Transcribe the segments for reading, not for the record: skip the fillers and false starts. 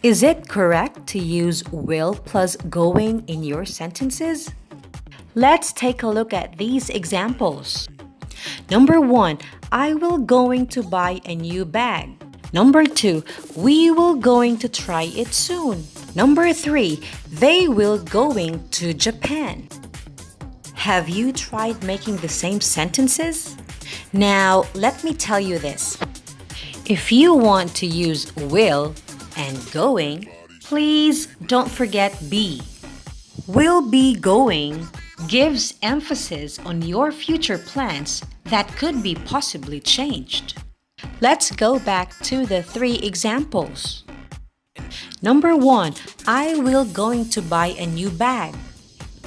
Is it correct to use will plus going in your sentences? Let's take a look at these examples. Number 1, I will going to buy a new bag. Number 2, we will going to try it soon. Number 3, they will going to Japan. Have you tried making the same sentences? Now, let me tell you this. If you want to use will and going, please don't forget be. Will be going gives emphasis on your future plans that could be possibly changed. Let's go back to the 3 examples. Number 1, I will going to buy a new bag.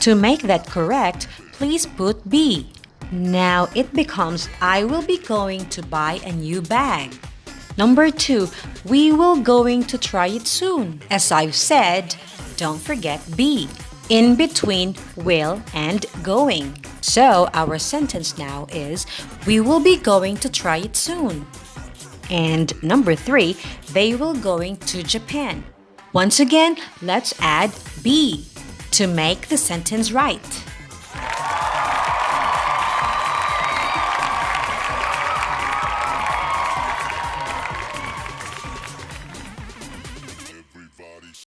To make that correct, please put be. Now it becomes I will be going to buy a new bag. Number 2, we will going to try it soon. As I've said, don't forget be in between will and going. So our sentence now is we will be going to try it soon. And number 3, they will going to Japan. Once again, let's add be to make the sentence right.